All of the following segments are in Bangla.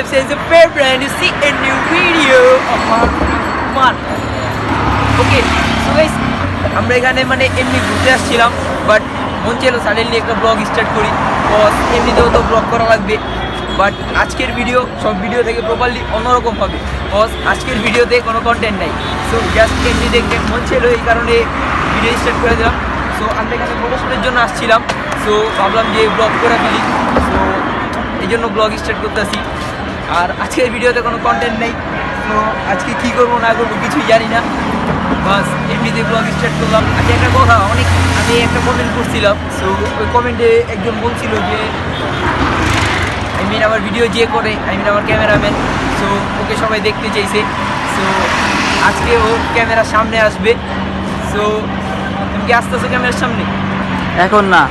says a favorite and you see a new video of our man. Okay, so guys, আমরা এখানে মানে এমনি ঘুরতে আসছিলাম, বাট মন চাইলো সাডেনলি একটা ব্লগ স্টার্ট করি, বিকজ এমনিতেও তো ব্লগ করা লাগবে। বাট আজকের ভিডিও সব ভিডিও থেকে প্রপারলি অন্যরকম হবে, বিকজ আজকের ভিডিওতে কোনো কন্টেন্ট নাই। সো জাস্ট এমনি দেখতে মন চাইলো, এই কারণে ভিডিও স্টার্ট করে দিলাম। সো আমরা এখানে ফটোশুটের জন্য আসছিলাম, সো ভাবলাম যে ব্লগ করে ফেলি, সো এই জন্য ব্লগ স্টার্ট করতেছি। আর আজকের ভিডিওতে কোনো কন্টেন্ট নেই, তো আজকে কী করবো না করবো কিছুই জানি না, বাস এমনিতে ব্লগ স্টার্ট করলাম। আজকে একটা কথা, আমি একটা কমেন্ট করছিলাম, সো ওই কমেন্টে একজন বলছিল যে আমার ভিডিও যে করে আমার ক্যামেরাম্যান, সো ওকে সবাই দেখতে চাইছে। সো আজকে ও ক্যামেরার সামনে আসবে। সো তুমি কি আসতেছো ক্যামেরার সামনে? এখন না,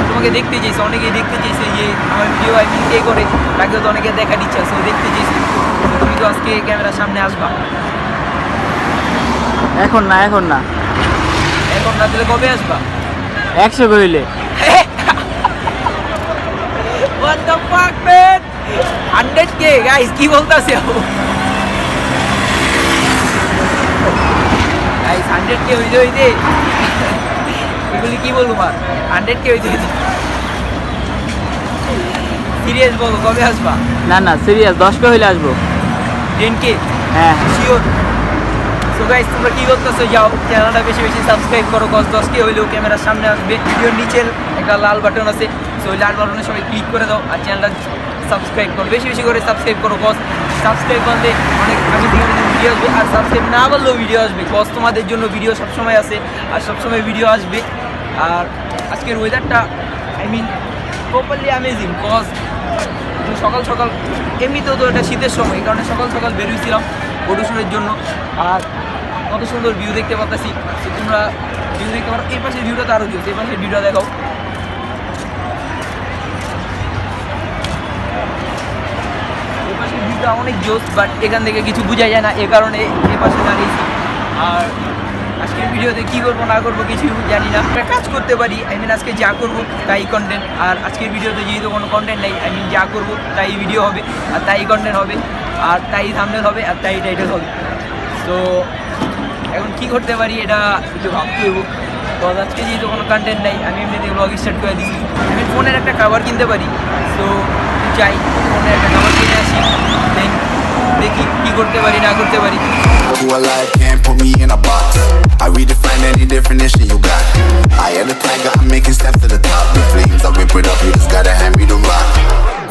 তোমাকে দেখতে চাইছে, অনেকেই দেখতে চাইছে যে আমার ভিডিও কে করে, তাকেও তো অনেকে দেখা দিচ্ছে, সো দেখতে চাইছে। তুমি তো আজকে ক্যামেরার সামনে আসবা? এখন না তাহলে কবে আসবা? 100 কইলে। What the fuck man? 100k guys, কি বলতাছে ও? Guys 100k হইতে এগুলি কি বলবো আর 100k হইতে সিরিয়াস বলো, কবে আসবা? না সিরিয়াস 10k হইলে আসবো। 10k? হ্যাঁ শিওর। সো গাইস তোমরা কি করতেছো, যাও চ্যানেলটা বেশি সাবস্ক্রাইব করো, 10k হইলেও ক্যামেরার সামনে আসবে। ভিডিওর নিচের একটা লাল বাটন আছে, সো ওই লাল বাটনে সবাই ক্লিক করে দাও আর চ্যানেলটা সাবস্ক্রাইব করো, বেশি করে সাবস্ক্রাইব করো, কজ সাবস্ক্রাইব করলে অনেক আগে থেকে ভিডিও আসবে, আর সাবস্ক্রাইব না করলেও ভিডিও আসবে, কজ তোমাদের জন্য ভিডিও সবসময় আসে আর সবসময় ভিডিও আসবে। আর আজকের ওয়েদারটা প্রপারলি অ্যামেজিং, কজ সকাল এমনিতেও তো এটা শীতের সময়, এই কারণে সকাল বেরোইছিলাম ফটোশুটের জন্য। আর কত সুন্দর ভিউ দেখতে পাচ্ছি, তোমরা ভিউ দেখতে পারো। এই পাশের ভিউটা তো আরও জোস, এই পাশের ভিউটা দেখাও। এই পাশের ভিউটা অনেক জোস, বাট এখান থেকে কিছু বোঝা যায় না, এ কারণে এ পাশে দাঁড়িয়েছি। আর আজকের ভিডিওতে কী করবো না করবো কিছু জানি না, একটা কাজ করতে পারি, আজকে যা করবো তাই কন্টেন্ট। আর আজকের ভিডিওতে যেহেতু কোনো কন্টেন্ট নেই, যা করবো তাই ভিডিও হবে, আর তাই কন্টেন্ট হবে, আর তাই থাম্বনেল হবে, আর তাই টাইটেল হবে। তো এখন কী করতে পারি এটা একটু ভাবতে হইব, তো আজকে যেহেতু কোনো কন্টেন্ট নেই, আমি এমনিতে ব্লগ স্টার্ট করে দিচ্ছি। আমি ফোনের একটা কভার কিনতে পারি, তো চাই ফোনের একটা কভার কিনে আসি, দেন দেখি কী করতে পারি না করতে পারি। To a life can't put me in a box. I redefine any definition you got. I am the tiger, I'm making steps to the top. The flames, I rip it up, you just gotta hand me the rock.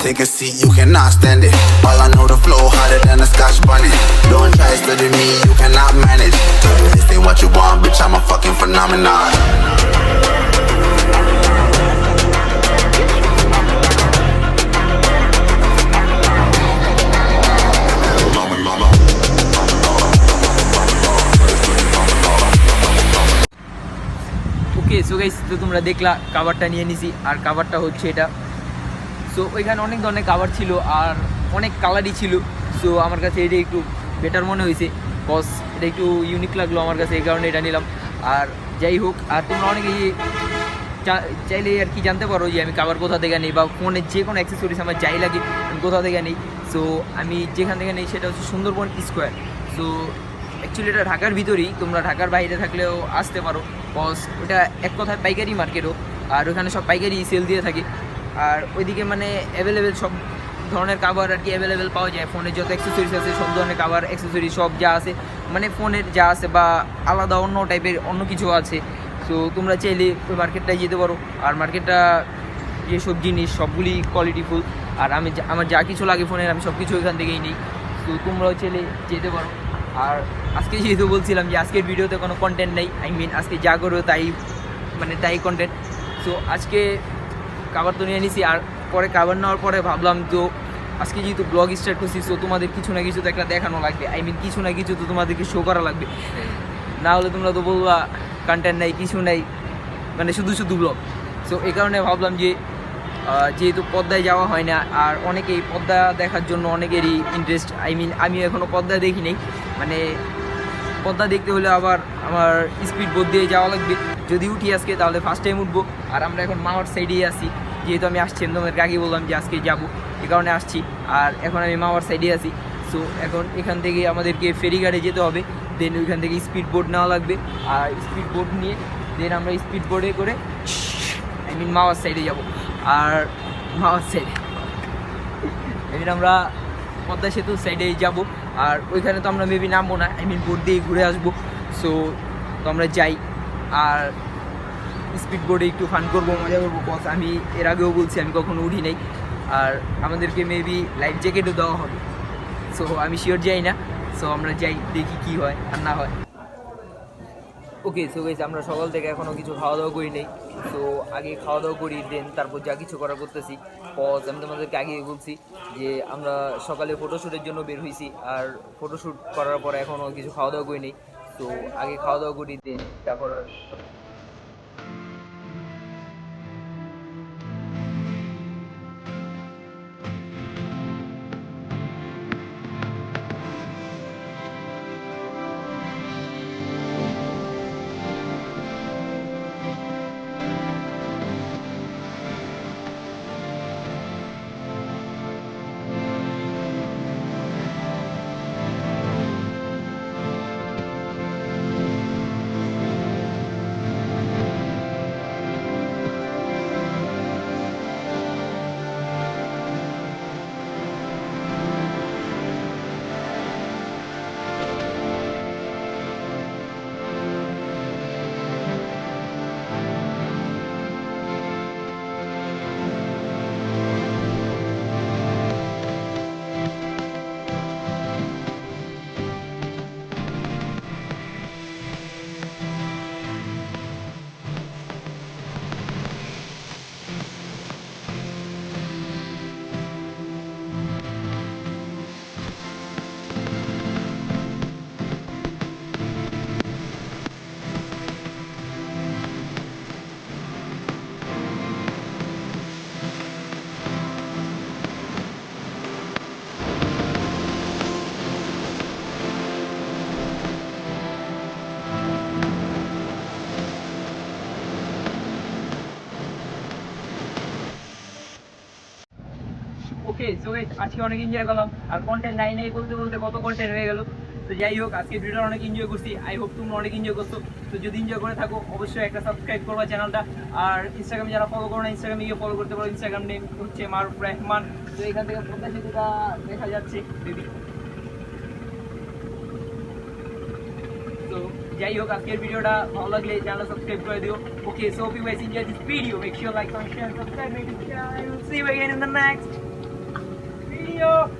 Take a seat, you cannot stand it. All I know, the flow harder than a Scotch bonnet. Don't try study me, you cannot manage. This ain't what you want, bitch, I'm a fucking phenomenon. Okay so guys, তো তোমরা দেখলা কাভারটা নিয়ে নিছি, আর কাভারটা হচ্ছে এটা। সো ওইখানে অনেক ধরনের কাভার ছিল আর অনেক কালারই ছিল, সো আমার কাছে এটা একটু বেটার মনে হয়েছে, কজ এটা একটু ইউনিক লাগলো আমার কাছে, এই কারণে এটা নিলাম। আর যাই হোক, আর তোমরা অনেকেই চাইলে আর কি জানতে পারো যে আমি কাভার কোথা থেকে নিই, বা ফোনের যে কোনো অ্যাক্সেসরিজ আমার যাই লাগে আমি কোথা থেকে নিই। সো আমি যেখান থেকে নিই সেটা হচ্ছে সুন্দরবন স্কোয়ার। সো অ্যাকচুয়ালি এটা ঢাকার ভিতরেই, তোমরা ঢাকার বাইরে থাকলেও আসতে পারো, কজ ওটা এক কথায় পাইকারি মার্কেটও, আর ওখানে সব পাইকারি সেল দিয়ে থাকে। আর ওইদিকে মানে অ্যাভেলেবেল সব ধরনের কাভার আর কি অ্যাভেলেবেল পাওয়া যায়, ফোনের যত অ্যাক্সেসরিজ আছে সব ধরনের কাভার অ্যাক্সেসরিজ সব যা আছে, মানে ফোনের যা আছে বা আলাদা অন্য টাইপের অন্য কিছু আছে। সো তোমরা চাইলে ওই মার্কেটটায় যেতে পারো, আর মার্কেটটা যেসব জিনিস সবগুলি কোয়ালিটিফুল, আর আমার যা কিছু লাগে ফোনের আমি সব কিছু ওইখান থেকেই নিই। তো তোমরাও চাইলে যেতে পারো। আর আজকে যেহেতু বলছিলাম যে আজকের ভিডিওতে কোনো কন্টেন্ট নেই, আজকে যা করবো তাই কন্টেন্ট। সো আজকে কাভার তো নিয়ে নিছি, আর পরে কাভার নেওয়ার পরে ভাবলাম তো আজকে যেহেতু ব্লগ স্টার্ট করছি, সো তোমাদের কিছু না কিছু তো একটা দেখানো লাগবে, কিছু না কিছু তো তোমাদেরকে শো করা লাগবে, না হলে তোমরা তো বলবা কন্টেন্ট নেই কিছু নেই, মানে শুধু ব্লগ। সো এই কারণে ভাবলাম যে যেহেতু পদ্মায় যাওয়া হয় না, আর অনেকেই পদ্মা দেখার জন্য অনেকেরই ইন্টারেস্ট, আমি এখনও পদ্মা দেখি নেই, মানে পদ্মা দেখতে হলে আবার আমার স্পিড বোট দিয়ে যাওয়া লাগবে, যদি উঠি আজকে তাহলে ফার্স্ট টাইম উঠবো। আর আমরা এখন মাওয়ার সাইডেই আছি, যেহেতু আমি আসছি তোমাদেরকে আগে বললাম যে আজকে যাবো, এই কারণে আসছি। আর এখন আমি মাওয়ার সাইডে আছি। সো এখন এখান থেকে আমাদেরকে ফেরিঘাটে যেতে হবে, দেন ওইখান থেকে স্পিড বোট নেওয়া লাগবে, আর স্পিড বোট নিয়ে দেন আমরা স্পিড বোটে করে মাওয়ার সাইডে যাব। আর মাওয়ার সাইডে আমরা পদ্মা সেতুর সাইডে যাব, আর ওইখানে তো আমরা মেবি নামবো না, বোট দিয়ে ঘুরে আসবো। সো তো আমরা যাই, আর স্পিড বোটে একটু ফান করবো, মজা করবো। কজ আমি এর আগেও বলছি আমি কখনো উঠি নাই, আর আমাদেরকে মেবি লাইফ জ্যাকেটও দেওয়া হবে। সো আমি শিওর যাই না, সো আমরা যাই, দেখি কি হয় আর না হয়। ওকে, সো গাইস আমরা সকাল থেকে এখনও কিছু খাওয়া দাওয়া করি নেই। সো আগে খাওয়া দাওয়া করি, দেন তারপর যা কিছু করা করতেছি। কজ আমি তোমাদেরকে আগে বলছি যে আমরা সকালে ফটোশ্যুটের জন্য বের হয়েছি, আর ফটোশ্যুট করার পর এখনও কিছু খাওয়া দাওয়া করি নেই। তো আগে খাওয়া দাওয়া করি, দেন তারপর ওকে। সো গাইস আজকে অনেক এনজয় করলাম, আর কন্টেন্ট নাই বলতে বলতে কত কন্টেন্ট হয়ে গেল। তো যাই হোক, আজকে ভিডিওটা অনেক এনজয় করছি, আই হোপ তোমরা অনেক এনজয় করছো। তো যদি এনজয় করে থাকো অবশ্যই একটা সাবস্ক্রাইব করবা চ্যানেলটা, আর ইনস্টাগ্রামে যারা ফলো করো না ইনস্টাগ্রামে গিয়ে ফলো করতে পারো। ইনস্টাগ্রাম নেম হচ্ছে মারুফ রহমান। তো এখান থেকে পদ্মা সেতুটা দেখা যাচ্ছে বেবি। তো যাই হোক, আজকের ভিডিওটা ভালো লাগলে চ্যানেল সাবস্ক্রাইব করে দিও। ওকে, so if you guys enjoyed this video, make sure like, comment, share, and subscribe. See you again in the next video.